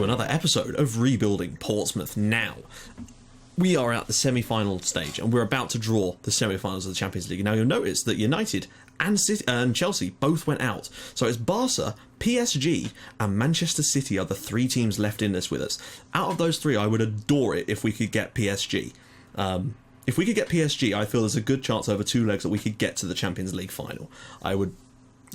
another episode of Rebuilding Portsmouth. Now, we are at the semi-final stage, and we're about to draw the semi-finals of the Champions League. Now, you'll notice that United and Chelsea both went out. So it's Barca, PSG, and Manchester City are the three teams left in this with us. Out of those three, I would adore it if we could get PSG. If we could get PSG, I feel there's a good chance over 2 legs that we could get to the Champions League final. I would,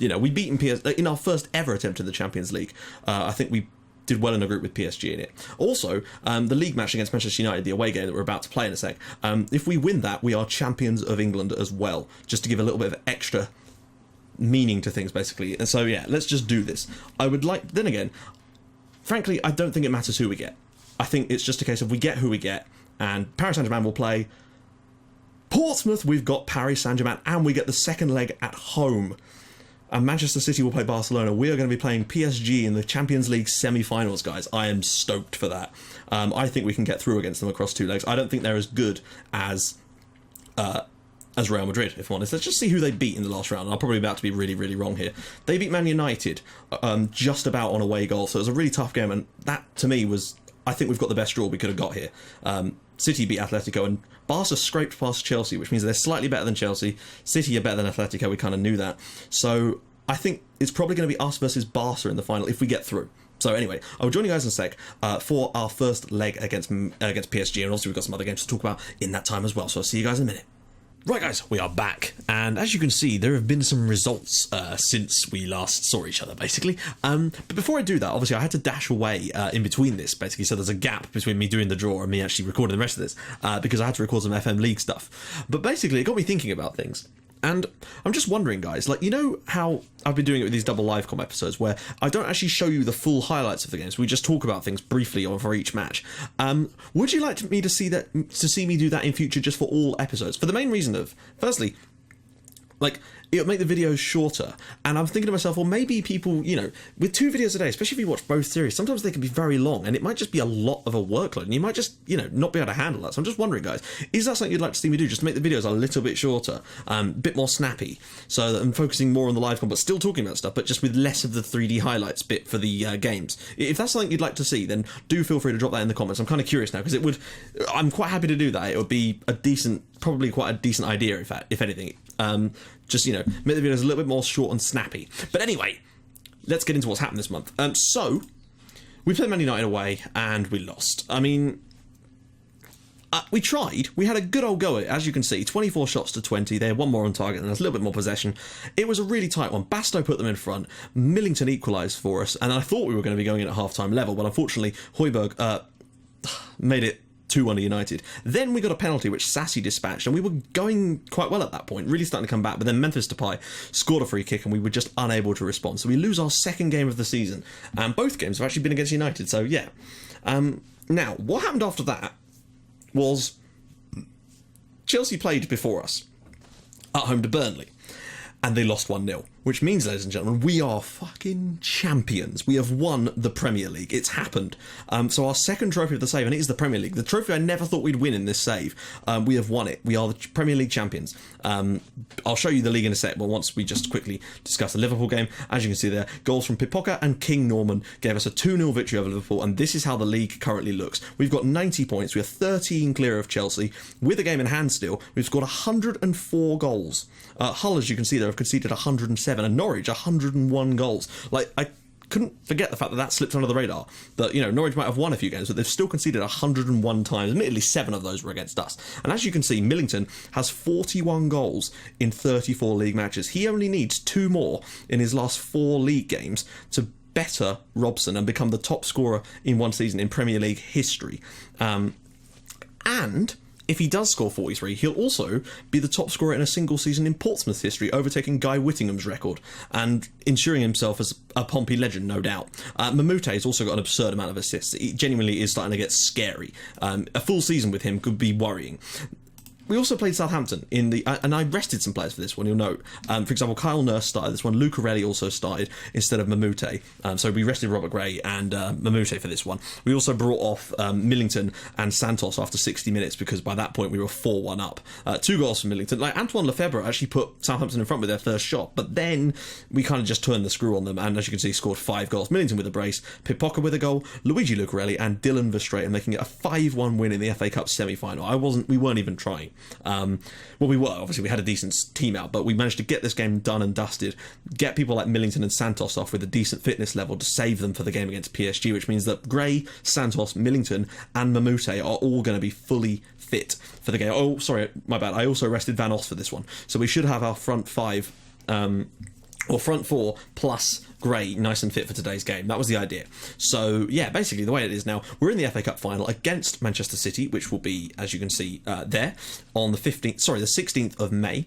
we'd beaten PSG in our first ever attempt at the Champions League. I think we did well in a group with PSG in it. Also, the league match against Manchester United, the away game that we're about to play in a sec, if we win that, we are champions of England as well, just to give a little bit of extra meaning to things, basically. And so, yeah, let's just do this. I would like, then again, frankly, I don't think it matters who we get. I think it's just a case of we get who we get, and Paris Saint-Germain will play Portsmouth. We've got Paris Saint-Germain, and we get the second leg at home. And Manchester City will play Barcelona. We are going to be playing PSG in the Champions League semi-finals, guys. I am stoked for that. I think we can get through against them across 2 legs. I don't think they're as good as Real Madrid, if I'm honest. Let's just see who they beat in the last round. I'm probably about to be really, really wrong here. They beat Man United just about on away goal, so it was a really tough game, and that, to me, was... I think we've got the best draw we could have got here. City beat Atletico, and Barca scraped past Chelsea, which means they're slightly better than Chelsea. City are better than Atletico, we kind of knew that. So I think it's probably going to be us versus Barca in the final if we get through. So anyway, I'll join you guys in a sec for our first leg against PSG, and also we've got some other games to talk about in that time as well. So I'll see you guys in a minute. Right, guys, we are back, and as you can see, there have been some results since we last saw each other, basically. But before I do that, obviously, I had to dash away in between this, basically, so there's a gap between me doing the draw and me actually recording the rest of this, because I had to record some FM League stuff. But basically, it got me thinking about things. And I'm just wondering, guys, like, you know how I've been doing it with these double live com episodes where I don't actually show you the full highlights of the games, we just talk about things briefly for each match. Would you like me to see me do that in future just for all episodes? For the main reason of, firstly, like, it'll make the videos shorter, and I'm thinking to myself, well, maybe people, with 2 videos a day, especially if you watch both series, sometimes they can be very long, and it might just be a lot of a workload, and you might just, not be able to handle that. So I'm just wondering, guys, is that something you'd like to see me do, just to make the videos a little bit shorter, a bit more snappy, so that I'm focusing more on the live com, but still talking about stuff, but just with less of the 3D highlights bit for the games? If that's something you'd like to see, then do feel free to drop that in the comments. I'm kind of curious now, because I'm quite happy to do that. It would be probably quite a decent idea, in fact, if anything. Just, make the videos a little bit more short and snappy. But anyway, let's get into what's happened this month. So, we played Man United away, and we lost. I mean, we tried. We had a good old go at it, as you can see. 24 shots to 20. They had 1 more on target, and there's a little bit more possession. It was a really tight one. Basto put them in front. Millington equalised for us, and I thought we were going to be going in at half-time level, but unfortunately, Højbjerg made it 2-1 to United. Then we got a penalty which Sassy dispatched, and we were going quite well at that point, really starting to come back, but then Memphis Depay scored a free kick and we were just unable to respond. So we lose our second game of the season, and both games have actually been against United, so yeah. Now, what happened after that was Chelsea played before us at home to Burnley, and they lost 1-0. Which means, ladies and gentlemen, we are fucking champions. We have won the Premier League. It's happened. So our second trophy of the save, and it is the Premier League. The trophy I never thought we'd win in this save. We have won it. We are the Premier League champions. I'll show you the league in a sec, but once we just quickly discuss the Liverpool game, as you can see there, goals from Pipoca and King Norman gave us a 2-0 victory over Liverpool, and this is how the league currently looks. We've got 90 points. We are 13 clear of Chelsea. With a game in hand still, we've scored 104 goals. Hull, as you can see there, have conceded 107, and Norwich 101 goals. Like, I couldn't forget the fact that slipped under the radar. That, Norwich might have won a few games, but they've still conceded 101 times. Admittedly, 7 of those were against us. And as you can see, Millington has 41 goals in 34 league matches. He only needs 2 more in his last 4 league games to better Robson and become the top scorer in one season in Premier League history. And if he does score 43, he'll also be the top scorer in a single season in Portsmouth history, overtaking Guy Whittingham's record and ensuring himself as a Pompey legend, no doubt. Mamute has also got an absurd amount of assists. It genuinely is starting to get scary. A full season with him could be worrying. we also played Southampton in the, and I rested some players for this one, you'll note. For example, Kyle Nurse started this one, Lucarelli also started instead of Mamute. So we rested Robert Gray and Mamute for this one. We also brought off Millington and Santos after 60 minutes because by that point we were 4-1 up. 2 goals from Millington. Like, Antoine Lefebvre actually put Southampton in front with their first shot, but then we kind of just turned the screw on them, and as you can see, scored 5 goals. Millington with a brace, Pipoca with a goal, Luigi Lucarelli and Dylan Verstraeten making it a 5-1 win in the FA Cup semi-final. We weren't even trying. Well, we were, obviously we had a decent team out, but we managed to get this game done and dusted, get people like Millington and Santos off with a decent fitness level to save them for the game against PSG, which means that Gray, Santos, Millington and Mamute are all going to be fully fit for the game. Oh, sorry, my bad, I also rested Van Os for this one, so we should have our front 5 or front 4 plus Gray nice and fit for today's game. That was the idea. So yeah, basically the way it is now, we're in the FA Cup final against Manchester City, which will be, as you can see there, on the 16th of May.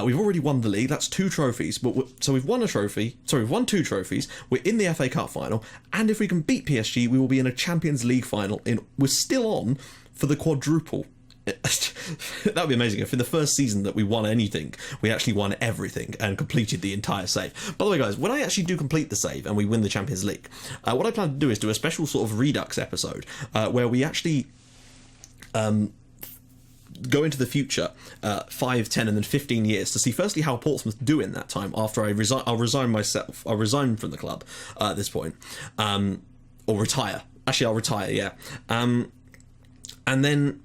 We've already won the league. That's 2 trophies. So we've won a trophy. Sorry, we've won 2 trophies. We're in the FA Cup final, and if we can beat PSG, we will be in a Champions League final. We're still on for the quadruple. That would be amazing if in the first season that we won anything, we actually won everything and completed the entire save. By the way, guys, when I actually do complete the save and we win the Champions League, what I plan to do is do a special sort of Redux episode where we actually go into the future 5, 10 and then 15 years to see firstly how Portsmouth do in that time after I'll resign from the club at this point, or retire. Actually, I'll retire, yeah. And then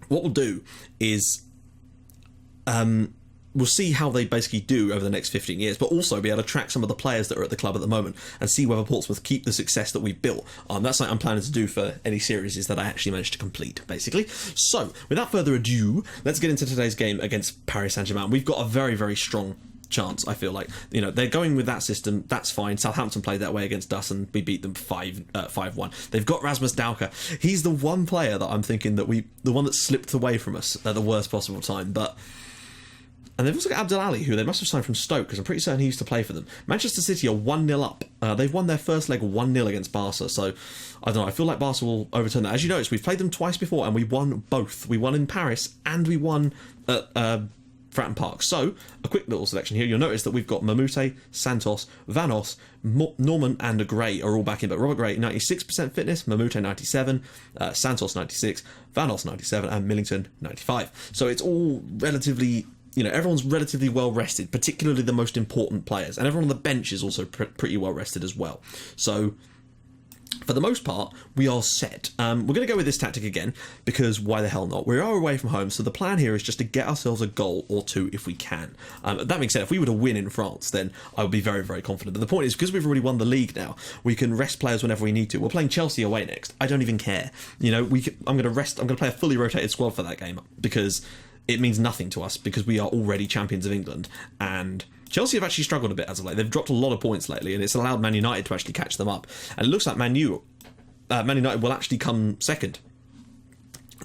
what we'll do is we'll see how they basically do over the next 15 years, but also be able to track some of the players that are at the club at the moment and see whether Portsmouth keep the success that we've built. That's something I'm planning to do for any series that I actually managed to complete, basically. So, without further ado, let's get into today's game against Paris Saint-Germain. We've got a very, very strong chance, I feel like. They're going with that system, that's fine. Southampton played that way against us and we beat them 5-1. They've got Rasmus Dauka. He's the one player that I'm thinking that the one that slipped away from us at the worst possible time, and they've also got Abdel Ali, who they must have signed from Stoke, because I'm pretty certain he used to play for them. Manchester City are 1-0 up. They've won their first leg 1-0 against Barca, so I don't know, I feel like Barca will overturn that. As you notice, we've played them twice before and we won both. We won in Paris and we won at Fratton Park. So, a quick little selection here. You'll notice that we've got Mamute, Santos, Van Os, Norman and Gray are all back in, but Robert Gray 96% fitness, Mamute 97, Santos 96, Van Os 97 and Millington 95. So it's all relatively, everyone's relatively well rested, particularly the most important players, and everyone on the bench is also pretty well rested as well. So for the most part, we are set. We're going to go with this tactic again, because why the hell not? We are away from home, so the plan here is just to get ourselves a goal or 2 if we can. That being said, if we were to win in France, then I would be very, very confident. But the point is, because we've already won the league now, we can rest players whenever we need to. We're playing Chelsea away next. I don't even care. I'm going to play a fully rotated squad for that game, because it means nothing to us, because we are already champions of England, and Chelsea have actually struggled a bit as of late. They've dropped a lot of points lately, and it's allowed Man United to actually catch them up. And it looks like Man United will actually come second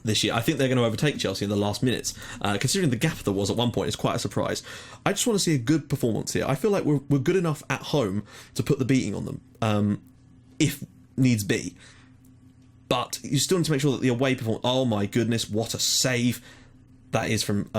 this year. I think they're going to overtake Chelsea in the last minutes. Considering the gap there was at one point, it's quite a surprise. I just want to see a good performance here. I feel like we're good enough at home to put the beating on them, if needs be. But you still need to make sure that the away performance... Oh my goodness, what a save that is from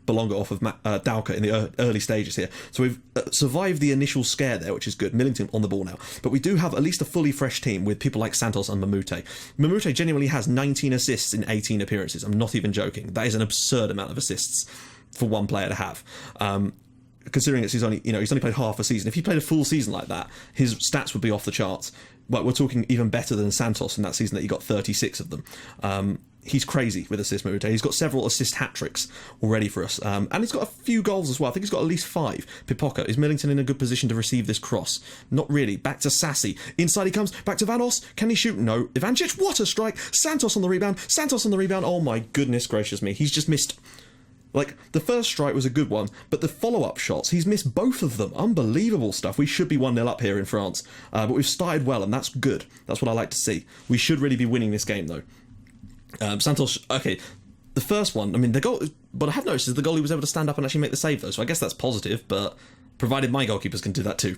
Belonga off of Dauka in the early stages here. So we've survived the initial scare there, which is good. Millington on the ball now. But we do have at least a fully fresh team with people like Santos and Mamute. Mamute genuinely has 19 assists in 18 appearances. I'm not even joking. That is an absurd amount of assists for one player to have. Considering he's only played half a season. If he played a full season like that, his stats would be off the charts. But we're talking even better than Santos in that season that he got 36 of them. He's crazy with assist Mamute. He's got several assist hat-tricks already for us. And he's got a few goals as well. I think he's got at least 5. Pipoca. Is Millington in a good position to receive this cross? Not really. Back to Sassy. Inside he comes. Back to Van Os. Can he shoot? No. Ivancic. What a strike. Santos on the rebound. Santos on the rebound. Oh my goodness gracious me. He's just missed... Like, the first strike was a good one, but the follow-up shots, he's missed both of them. Unbelievable stuff. We should be 1-0 up here in France. But we've started well, and that's good. That's what I like to see. We should really be winning this game, though. Santos, okay, the first one, I mean, the goal, but I have noticed is the goalie was able to stand up and actually make the save, though, so I guess that's positive, but provided my goalkeepers can do that too.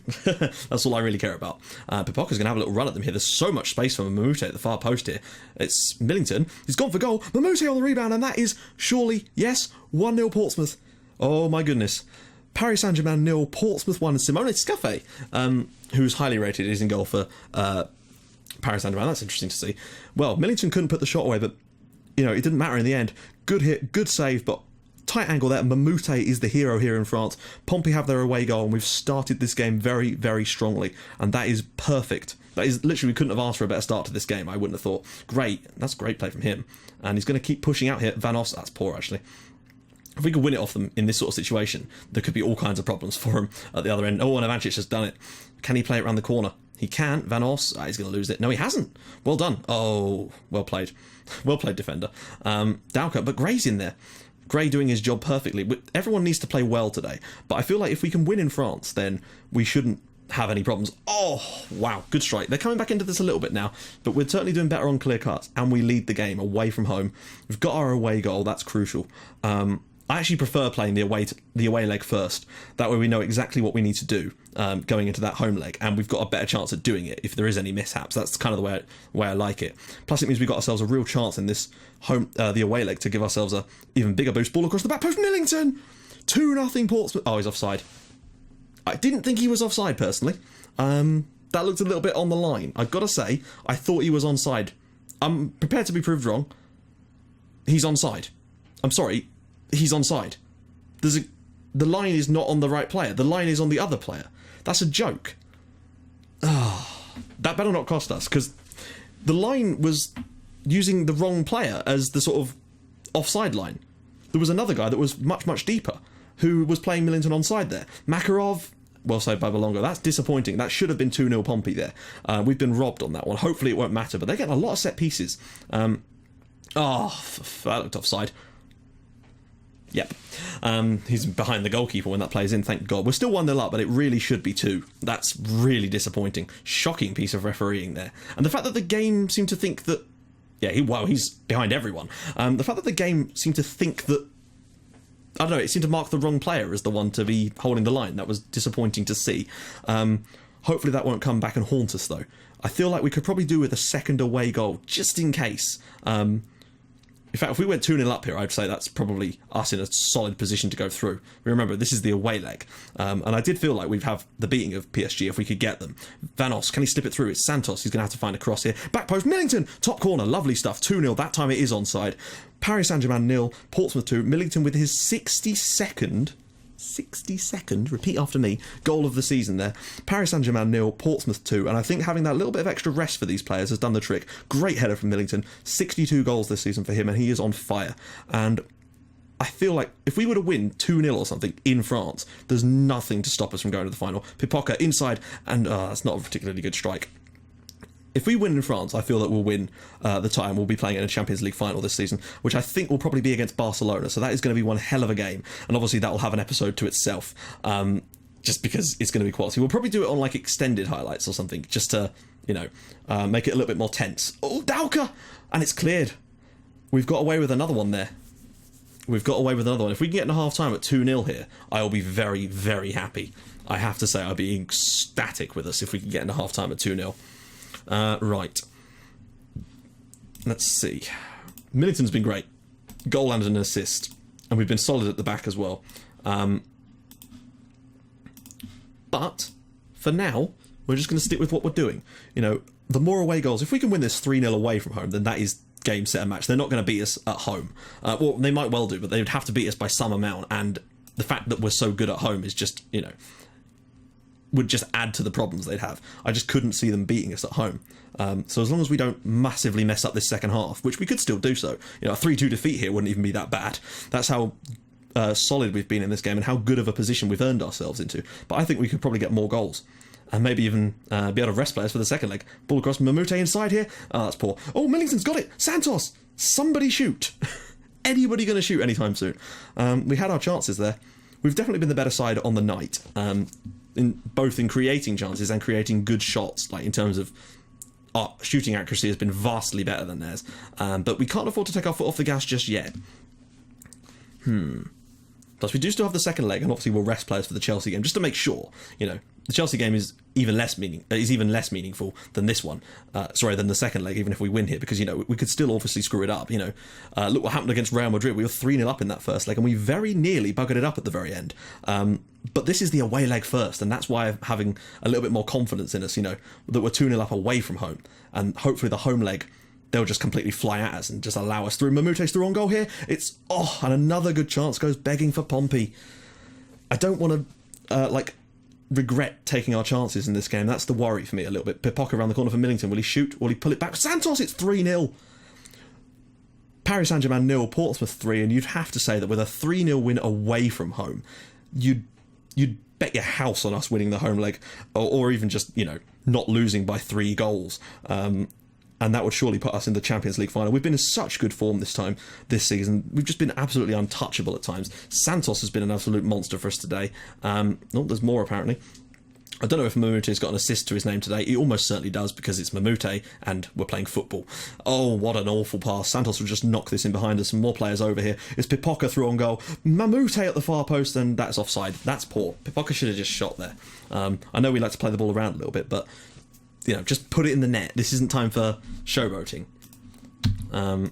That's all I really care about. Pipoca's going to have a little run at them here. There's so much space for Mamute at the far post here. It's Millington. He's gone for goal. Mamute on the rebound, and that is surely, yes, 1-0 Portsmouth. Oh my goodness. Paris Saint-Germain 0, Portsmouth 1, and Simone Scaffé, who's highly rated, is in goal for Paris Saint-Germain. That's interesting to see. Well, Millington couldn't put the shot away, but, you know, it didn't matter in the end. Good hit, good save, but tight angle there. Mamute is the hero here in France. Pompey have their away goal, and we've started this game very, very strongly, and that is perfect. That is literally, we couldn't have asked for a better start to this game, I wouldn't have thought. Great. That's great play from him. And he's going to keep pushing out here. Van Os, that's poor, actually. If we could win it off them in this sort of situation, there could be all kinds of problems for him at the other end. Oh, and Ivancic has done it. Can he play it around the corner? He can. Van Os, he's going to lose it. No, he hasn't. Well done. Oh, well played. Well played, defender. Dowker, but Gray's in there. Gray doing his job perfectly. Everyone needs to play well today. But I feel like if we can win in France, then we shouldn't have any problems. Oh, wow. Good strike. They're coming back into this a little bit now, but we're certainly doing better on clear cuts, and we lead the game away from home. We've got our away goal. That's crucial. I actually prefer playing the away leg first. That way we know exactly what we need to do going into that home leg, and we've got a better chance at doing it if there is any mishaps. That's kind of the way I like it. Plus, it means we've got ourselves a real chance in this the away leg to give ourselves a even bigger boost. Ball across the back post, Millington! 2-0 Portsmouth. Oh, he's offside. I didn't think he was offside, personally. That looked a little bit on the line. I've got to say, I thought he was onside. I'm prepared to be proved wrong. He's onside. I'm sorry. He's onside. The line is not on the right player. The line is on the other player. That's a joke. That better not cost us, because the line was using the wrong player as the sort of offside line. There was another guy that was much, much deeper who was playing Millington onside there. Makarov, well saved by Belongo. That's disappointing. That should have been 2-0 Pompey there. We've been robbed on that one. Hopefully it won't matter, but they're getting a lot of set pieces. That looked offside. Yep. He's behind the goalkeeper when that plays in, thank God. We're still 1-0 up, but it really should be 2. That's really disappointing. Shocking piece of refereeing there. And the fact that the game seemed to think that... Yeah, he's behind everyone. The fact that the game seemed to think that... I don't know, it seemed to mark the wrong player as the one to be holding the line. That was disappointing to see. Hopefully that won't come back and haunt us, though. I feel like we could probably do with a second away goal, just in case. In fact, if we went 2-0 up here, I'd say that's probably us in a solid position to go through. Remember, this is the away leg. And I did feel like we'd have the beating of PSG if we could get them. Van Os, can he slip it through? It's Santos. He's going to have to find a cross here. Back post, Millington, top corner. Lovely stuff. 2-0. That time it is onside. Paris Saint-Germain 0, Portsmouth 2. Millington with his 62nd, repeat after me, goal of the season there. Paris Saint-Germain 0, Portsmouth 2, and I think having that little bit of extra rest for these players has done the trick. Great header from Millington, 62 goals this season for him, and he is on fire. And I feel like if we were to win 2-0 or something in France, there's nothing to stop us from going to the final. Pipoca inside, and that's not a particularly good strike. If we win in France, I feel that we'll win the title. We'll be playing in a Champions League final this season, which I think will probably be against Barcelona. So that is going to be one hell of a game. And obviously that will have an episode to itself, just because it's going to be quality. We'll probably do it on like extended highlights or something, just to, make it a little bit more tense. Oh, Dowker! And it's cleared. We've got away with another one there. We've got away with another one. If we can get in a half-time at 2-0 here, I will be very, very happy. I have to say, I'll be ecstatic with us if we can get in a half-time at 2-0. Right. Let's see. Millington's been great. Goal and an assist. And we've been solid at the back as well. But, for now, we're just going to stick with what we're doing. The more away goals, if we can win this 3-0 away from home, then that is game, set and match. They're not going to beat us at home. Well, they might well do, but they would have to beat us by some amount. And the fact that we're so good at home is just, would just add to the problems they'd have. I just couldn't see them beating us at home. So as long as we don't massively mess up this second half, which we could still do so, a 3-2 defeat here wouldn't even be that bad. That's how solid we've been in this game and how good of a position we've earned ourselves into. But I think we could probably get more goals. And maybe even be able to rest players for the second leg. Ball across, Mamute inside here. Oh, that's poor. Oh, Millington's got it. Santos, somebody shoot. Anybody going to shoot anytime soon? We had our chances there. We've definitely been the better side on the night. Both in creating chances and creating good shots, like in terms of our shooting accuracy has been vastly better than theirs. But we can't afford to take our foot off the gas just yet. Plus, we do still have the second leg, and obviously we'll rest players for the Chelsea game just to make sure. The Chelsea game is even less meaningful than this one. Than the second leg, even if we win here, because we could still obviously screw it up. Look what happened against Real Madrid. We were 3-0 up in that first leg, and we very nearly buggered it up at the very end. But this is the away leg first, and that's why I'm having a little bit more confidence in us. That we're 2-0 up away from home, and hopefully the home leg, they'll just completely fly at us and just allow us through. Mamute's through on goal here. And another good chance goes begging for Pompey. I don't want to regret taking our chances in this game. That's the worry for me a little bit. Pipoca around the corner for Millington. Will he shoot? Will he pull it back? Santos, it's 3-0. Paris Saint-Germain 0, Portsmouth 3, and you'd have to say that with a 3-0 win away from home, you'd bet your house on us winning the home leg, or even just, not losing by 3 goals. And that would surely put us in the Champions League final. We've been in such good form this season. We've just been absolutely untouchable at times. Santos has been an absolute monster for us today. There's more apparently. I don't know if Mamute's got an assist to his name today. He almost certainly does, because it's Mamute and we're playing football. Oh, what an awful pass. Santos will just knock this in behind us. Some more players over here. It's Pipoca through on goal. Mamute at the far post, and that's offside. That's poor. Pipoca should have just shot there. I know we like to play the ball around a little bit, but just put it in the net. This isn't time for showboating. I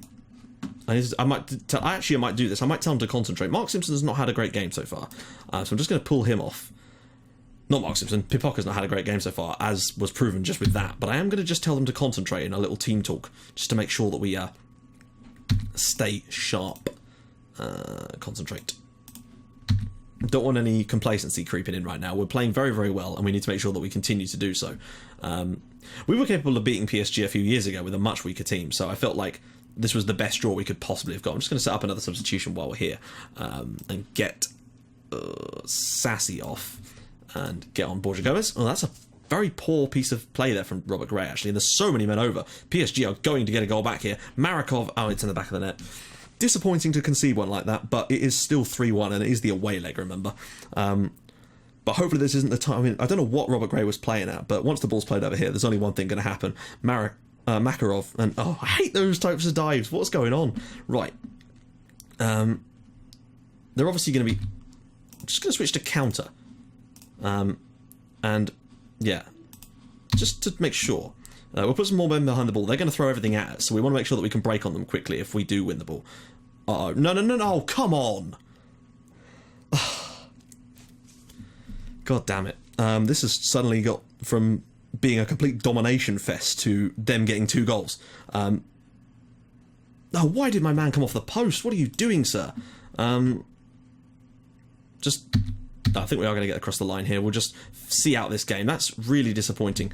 might do this. I might tell him to concentrate. Mark Simpson has not had a great game so far, so I'm just going to pull him off. Not Mark Simpson. Pipoca's not had a great game so far, as was proven just with that. But I am going to just tell them to concentrate in a little team talk, just to make sure that we stay sharp. Concentrate. Don't want any complacency creeping in right now. We're playing very, very well, and we need to make sure that we continue to do so. We were capable of beating PSG a few years ago with a much weaker team, so I felt like this was the best draw we could possibly have got. I'm just going to set up another substitution while we're here, and get Sassy off and get on Borja Gomez. Oh, that's a very poor piece of play there from Robert Gray, actually. And there's so many men over. PSG are going to get a goal back here. Marikov, it's in the back of the net. Disappointing to concede one like that, but it is still 3-1, and it is the away leg, remember. But hopefully this isn't the time. I mean, I don't know what Robert Gray was playing at, but once the ball's played over here, there's only one thing going to happen. Makarov, and I hate those types of dives. What's going on? Right. They're obviously going to be... I'm just going to switch to counter. And, yeah. Just to make sure. We'll put some more men behind the ball. They're going to throw everything at us, so we want to make sure that we can break on them quickly if we do win the ball. Uh-oh. No, come on! God damn it. This has suddenly got from being a complete domination fest to them getting 2 goals. Why did my man come off the post? What are you doing, sir? I think we are going to get across the line here. We'll just see out this game. That's really disappointing.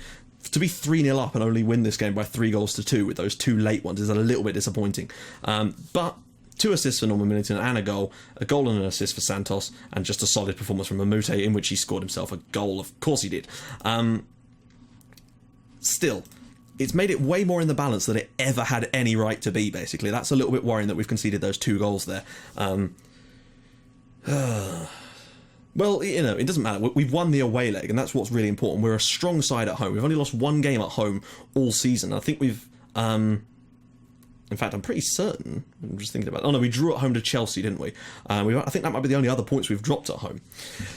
To be 3-0 up and only win this game by 3-2 with those 2 late ones is a little bit disappointing. But 2 assists for Norman Millington and a goal and an assist for Santos, and just a solid performance from Mamute in which he scored himself a goal. Of course he did. Still, it's made it way more in the balance than it ever had any right to be, basically. That's a little bit worrying that we've conceded those 2 goals there. Well, it doesn't matter. We've won the away leg, and that's what's really important. We're a strong side at home. We've only lost 1 game at home all season. I think we've... in fact, I'm pretty certain... I'm just thinking about it. Oh, no, we drew at home to Chelsea, didn't we? I think that might be the only other points we've dropped at home.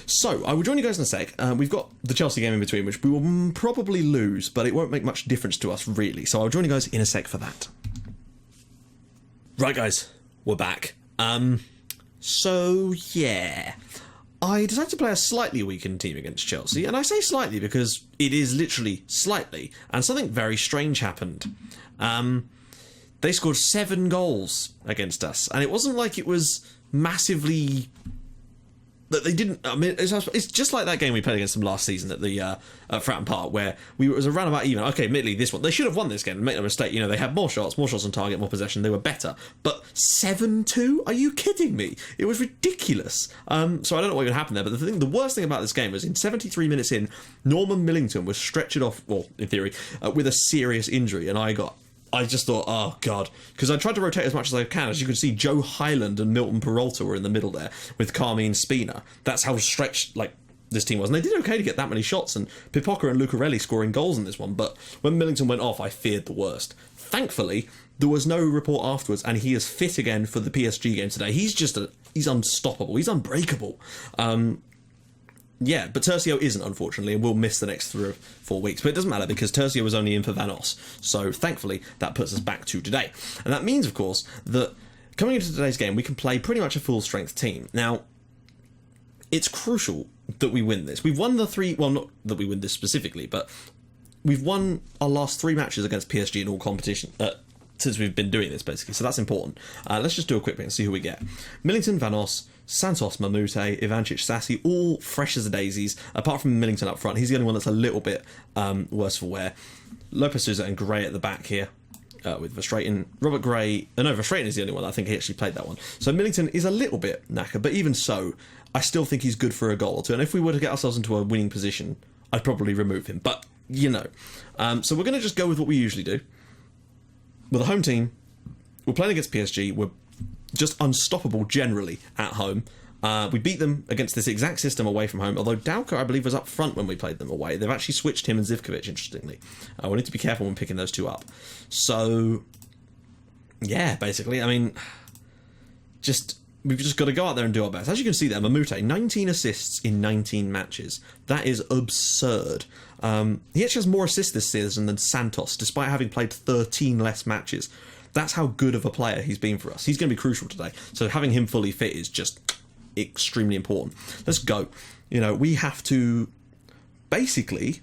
So, I will join you guys in a sec. We've got the Chelsea game in between, which we will probably lose, but it won't make much difference to us, really. So, I'll join you guys in a sec for that. Right, guys. We're back. So, yeah... I decided to play a slightly weakened team against Chelsea, and I say slightly because it is literally slightly, and something very strange happened. They scored 7 goals against us, and it wasn't like it was massively... that they didn't... I mean, it's just like that game we played against them last season at the at Fratton Park, where it was around about even. Okay, admittedly, this one, they should have won this game, make no mistake. They had more shots on target, more possession, they were better. But 7-2? Are you kidding me? It was ridiculous. So I don't know what would happen there, but the worst thing about this game was in 73 minutes in, Norman Millington was stretchered off, well, in theory, with a serious injury, and I just thought, oh, God. Because I tried to rotate as much as I can. As you can see, Joe Hyland and Milton Peralta were in the middle there with Carmine Spina. That's how stretched, this team was. And they did okay to get that many shots. And Pipoca and Lucarelli scoring goals in this one. But when Millington went off, I feared the worst. thankfully, there was no report afterwards, and he is fit again for the PSG game today. He's unstoppable. He's unbreakable. Yeah, but Tercio isn't, unfortunately, and will miss the next 3 or 4 weeks. But it doesn't matter, because Tercio was only in for Vanos. So, thankfully, that puts us back to today. And that means, of course, that coming into today's game, we can play pretty much a full-strength team. Now, it's crucial that we win this. We've won the 3... Well, not that we win this specifically, but we've won our last 3 matches against PSG in all competition... since we've been doing this, basically. So that's important. Let's just do a quick bit and see who we get. Millington, Vanos, Santos, Mamute, Ivancic, Sassi, all fresh as the daisies, apart from Millington up front. He's the only one that's a little bit worse for wear. Lopez Souza and Gray at the back here. With Verstraeten. Robert Gray... no, Verstraeten is the only one. I think he actually played that one. So Millington is a little bit knackered, but even so, I still think he's good for a goal or two. And if we were to get ourselves into a winning position, I'd probably remove him. But, you know. So we're going to just go with what we usually do. With a home team, we're playing against PSG. We're just unstoppable generally at home. We beat them against this exact system away from home, although Dauka, I believe, was up front when we played them away. They've actually switched him and Zivkovic, interestingly. We need to be careful when picking those two up. So, yeah, basically, I mean, we've just got to go out there and do our best. As you can see there, Mamute, 19 assists in 19 matches. That is absurd. He actually has more assists this season than Santos, despite having played 13 less matches. That's how good of a player he's been for us. He's going to be crucial today. So having him fully fit is just extremely important. Let's go. You know, we have to basically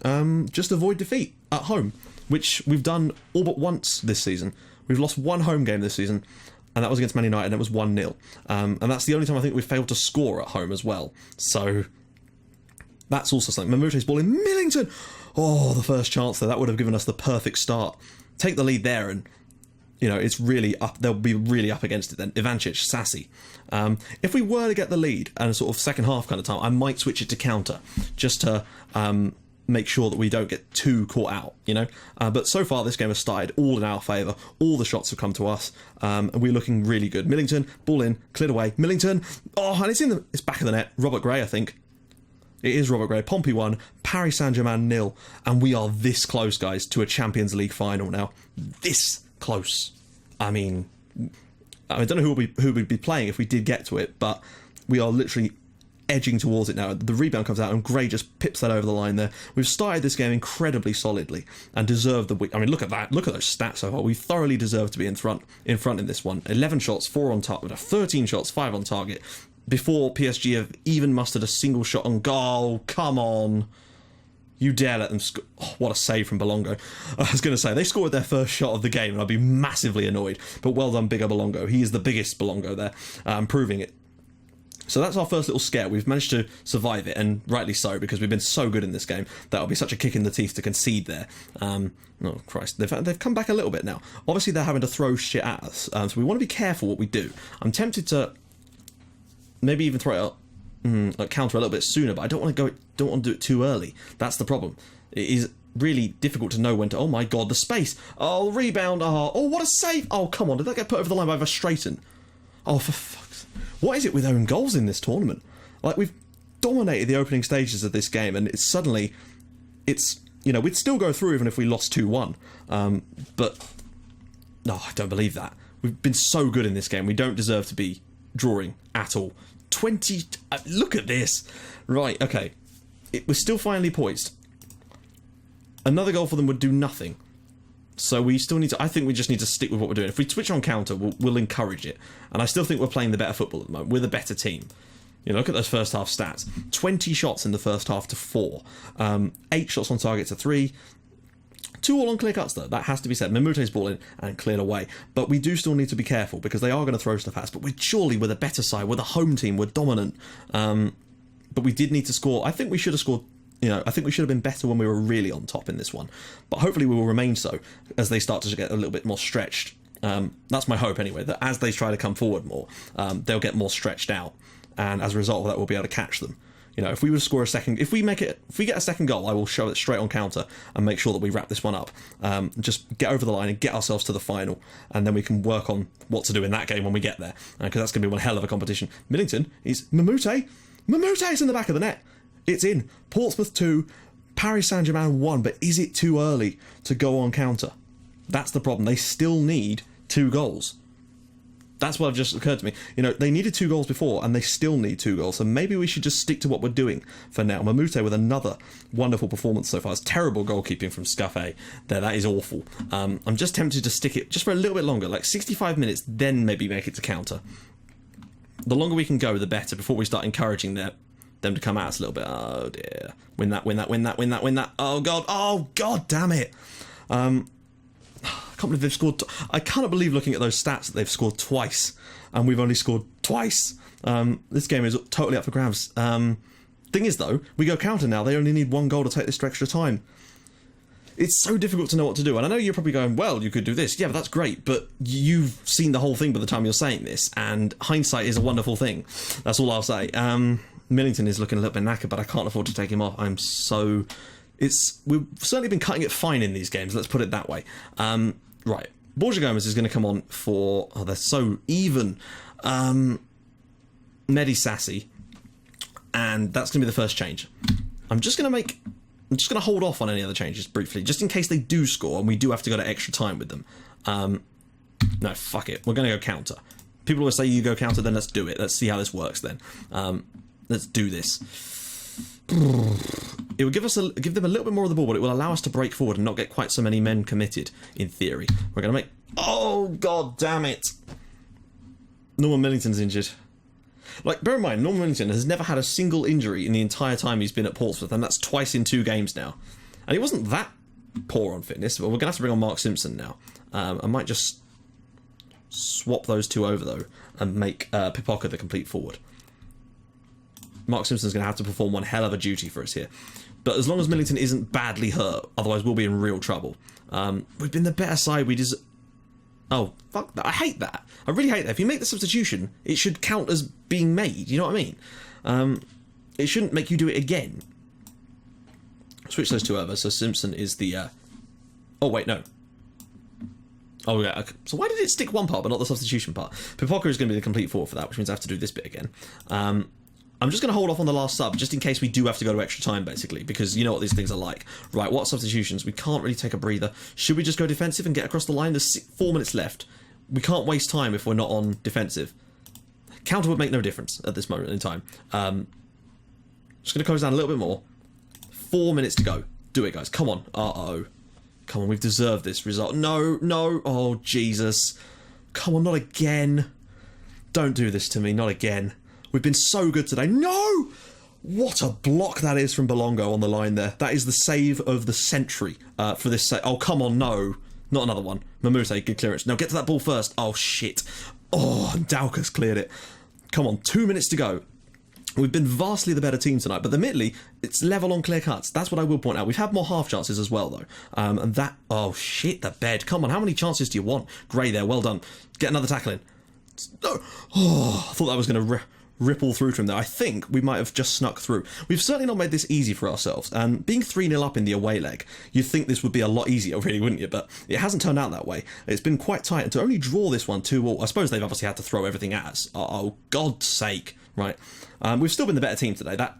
just avoid defeat at home, which we've done all but once this season. We've lost 1 home game this season, and that was against Man United, and it was 1-0. And that's the only time I think we've failed to score at home as well. So that's also something. Mamute's ball in. Millington! Oh, the first chance there. That would have given us the perfect start. Take the lead there, and, you know, it's really up. They'll be really up against it then. Ivancic, Sassi. If we were to get the lead and a sort of second half kind of time, I might switch it to counter, just to make sure that we don't get too caught out, you know. But so far, this game has started all in our favour. All the shots have come to us, and we're looking really good. Millington, ball in, cleared away. Millington, oh, and it's back of the net. Robert Gray, I think. It is Robert Gray. Pompey 1, Paris Saint-Germain 0, and we are this close, guys, to a Champions League final now. This close. I don't know who we'd be playing if we did get to it, but we are literally edging towards it now. The rebound comes out and Gray just pips that over the line there. We've started this game incredibly solidly and deserved the win. I mean, look at that. Look at those stats so far. We thoroughly deserve to be in front in this one. 11 shots, 4 on target, 13 shots, 5 on target, before PSG have even mustered a single shot on goal. Come on. You dare let them score. Oh, what a save from Belongo. I was going to say, they scored their first shot of the game and I'd be massively annoyed. But well done, bigger Belongo. He is the biggest Belongo there, proving it. So that's our first little scare. We've managed to survive it, and rightly so, because we've been so good in this game. That'll be such a kick in the teeth to concede there. Oh, Christ. They've come back a little bit now. Obviously, they're having to throw shit at us, so we want to be careful what we do. I'm tempted to maybe even throw it up. Counter a little bit sooner, but I don't want to do it too early. That's the problem. It is really difficult to know when to. Oh my god, the space. Oh, rebound. Oh, what a save. Oh, come on. Did that get put over the line by Verstraeten? Oh, for fuck's. What is it with own goals in this tournament? Like, we've dominated the opening stages of this game, and it's you know, we'd still go through even if we lost 2-1. But no, I don't believe that. We've been so good in this game. We don't deserve to be drawing at all. 20... look at this. Right, okay. We're still finally poised. Another goal for them would do nothing. So we still need to... I think we just need to stick with what we're doing. If we switch on counter, we'll encourage it. And I still think we're playing the better football at the moment. We're the better team. You know, look at those first half stats. 20 shots in the first half to 4. 8 shots on target to 3. 2 all on clear cuts, though. That has to be said. Mamute's ball in and cleared away. But we do still need to be careful, because they are going to throw stuff at us. But we're the better side. We're the home team. We're dominant. But we did need to score. I think we should have scored... You know, I think we should have been better when we were really on top in this one. But hopefully we will remain so as they start to get a little bit more stretched. That's my hope anyway, that as they try to come forward more, they'll get more stretched out. And as a result of that, we'll be able to catch them. You know, if we were to score a second... If we get a second goal, I will show it straight on counter and make sure that we wrap this one up. Just get over the line and get ourselves to the final. And then we can work on what to do in that game when we get there. Because that's going to be one hell of a competition. Millington is... Mamute is in the back of the net. It's in. Portsmouth 2, Paris Saint-Germain 1, but is it too early to go on counter? That's the problem. They still need 2 goals. That's what just occurred to me. You know, they needed 2 goals before, and they still need 2 goals. So maybe we should just stick to what we're doing for now. Mamute with another wonderful performance so far. It's terrible goalkeeping from Scuffet there. That is awful. I'm just tempted to stick it just for a little bit longer, like 65 minutes, then maybe make it to counter. The longer we can go, the better, before we start encouraging them to come at us a little bit. Oh, dear. Win that, win that, win that, win that, win that. Oh, God damn it. I can't believe they've scored. I cannot believe looking at those stats that they've scored twice, and we've only scored twice. This game is totally up for grabs. Thing is, though, we go counter now. They only need 1 goal to take this to extra time. It's so difficult to know what to do, and I know you're probably going, well, you could do this. Yeah, but that's great, but you've seen the whole thing by the time you're saying this, and hindsight is a wonderful thing. That's all I'll say. Millington is looking a little bit knackered, but I can't afford to take him off. We've certainly been cutting it fine in these games, let's put it that way. Right, Borja Gomez is going to come on for... Oh, they're so even. Mehdi Sassi. And that's going to be the first change. I'm just going to hold off on any other changes briefly, just in case they do score and we do have to go to extra time with them. No, fuck it. We're going to go counter. People always say you go counter, then let's do it. Let's see how this works then. Let's do this. It will give them a little bit more of the ball, but it will allow us to break forward and not get quite so many men committed, in theory. We're going to make... Oh, God damn it. Norman Millington's injured. Like, bear in mind, Norman Millington has never had a single injury in the entire time he's been at Portsmouth, and that's twice in 2 games now. And he wasn't that poor on fitness, but we're going to have to bring on Mark Simpson now. I might just swap those 2 over, though, and make Pipoca the complete forward. Mark Simpson's going to have to perform one hell of a duty for us here. But as long as Millington isn't badly hurt, otherwise we'll be in real trouble. We've been the better side. Oh, fuck that. I hate that. I really hate that. If you make the substitution, it should count as being made. You know what I mean? It shouldn't make you do it again. Switch those 2 over. So Simpson is the... Oh, wait, no. Oh, yeah. Okay. So why did it stick one part but not the substitution part? Pipoca is going to be the complete forward for that, which means I have to do this bit again. I'm just going to hold off on the last sub, just in case we do have to go to extra time, basically, because you know what these things are like. Right, what substitutions? We can't really take a breather. Should we just go defensive and get across the line? There's 4 minutes left. We can't waste time if we're not on defensive. Counter would make no difference at this moment in time. Just going to close down a little bit more. 4 minutes to go. Do it, guys. Come on. Uh-oh. Come on, we've deserved this result. No. Oh, Jesus. Come on, not again. Don't do this to me. Not again. We've been so good today. No! What a block that is from Belongo on the line there. That is the save of the century for this save. Oh, come on, no. Not another one. Mamute, good clearance. No, get to that ball first. Oh, shit. Oh, Dauka's cleared it. Come on, 2 minutes to go. We've been vastly the better team tonight, but admittedly, it's level on clear cuts. That's what I will point out. We've had more half chances as well, though. And that... Oh, shit, the bed. Come on, how many chances do you want? Gray there, well done. Get another tackle in. No. Oh, I thought that was going to... ripple through to him there. I think we might have just snuck through. We've certainly not made this easy for ourselves, and being 3-0 up in the away leg, you'd think this would be a lot easier, really, wouldn't you? But it hasn't turned out that way. It's been quite tight, and to only draw this one 2-2, I suppose they've obviously had to throw everything at us. Oh, God's sake. Right. We've still been the better team today. That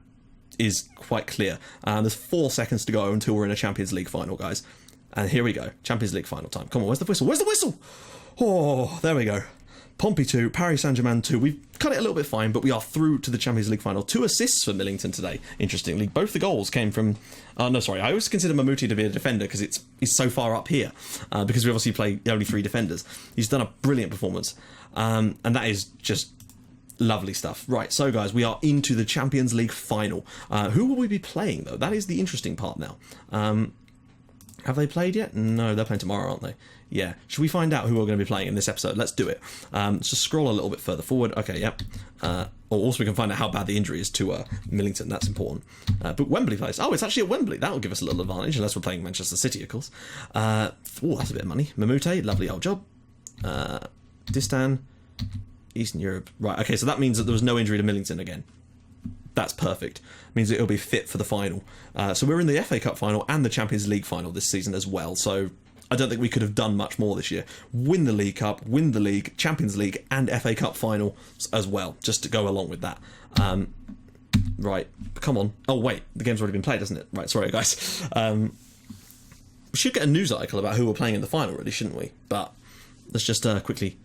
is quite clear. There's 4 seconds to go until we're in a Champions League final, guys. And here we go. Champions League final time. Come on, where's the whistle? Where's the whistle? Oh, there we go. Pompey 2, Paris Saint-Germain 2. We've cut it a little bit fine, but we are through to the Champions League final. 2 assists for Millington today, interestingly. Both the goals came from... no, sorry. I always consider Mamouti to be a defender because he's so far up here, because we obviously play only 3 defenders. He's done a brilliant performance, and that is just lovely stuff. Right, so guys, we are into the Champions League final. Who will we be playing, though? That is the interesting part now. Have they played yet? No, they're playing tomorrow, aren't they? Yeah. Should we find out who we're going to be playing in this episode? Let's do it. Let's just scroll a little bit further forward. Okay, yep. Also, we can find out how bad the injury is to Millington. That's important. But Wembley place. Oh, it's actually at Wembley. That will give us a little advantage, unless we're playing Manchester City, of course. Oh, that's a bit of money. Mamute, lovely old job. Distan, Eastern Europe. Right, okay, so that means that there was no injury to Millington again. That's perfect. Means it'll be fit for the final. So we're in the FA Cup final and the Champions League final this season as well. So I don't think we could have done much more this year. Win the League Cup, win the League, Champions League and FA Cup final as well, just to go along with that. Right, come on. Oh, wait, the game's already been played, hasn't it? Right, sorry, guys. We should get a news article about who we're playing in the final, really, shouldn't we? But let's just quickly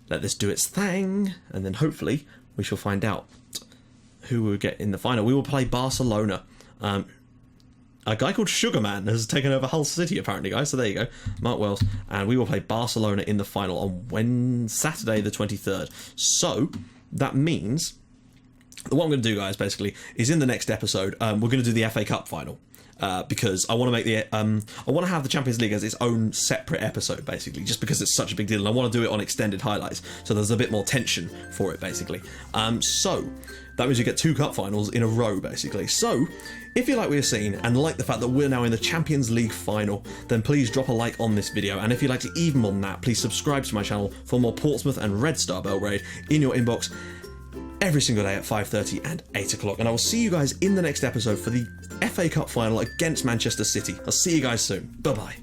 let this do its thing, and then hopefully we shall find out who we get in the final. We will play Barcelona. A guy called Sugarman has taken over Hull City, apparently, guys. So there you go, Mark Wells, and we will play Barcelona in the final on Saturday the 23rd. So that means that what I'm going to do, guys, basically, is in the next episode, we're going to do the FA Cup final. Because I want to make I want to have the Champions League as its own separate episode, basically, just because it's such a big deal, and I want to do it on extended highlights, so there's a bit more tension for it, basically. So that means you get 2 cup finals in a row, basically. So if you like what you're seeing and like the fact that we're now in the Champions League final, then please drop a like on this video, and if you'd like to even more than that, please subscribe to my channel for more Portsmouth and Red Star Belgrade in your inbox every single day at 5:30 and 8 o'clock. And I will see you guys in the next episode for the FA Cup final against Manchester City. I'll see you guys soon. Bye-bye.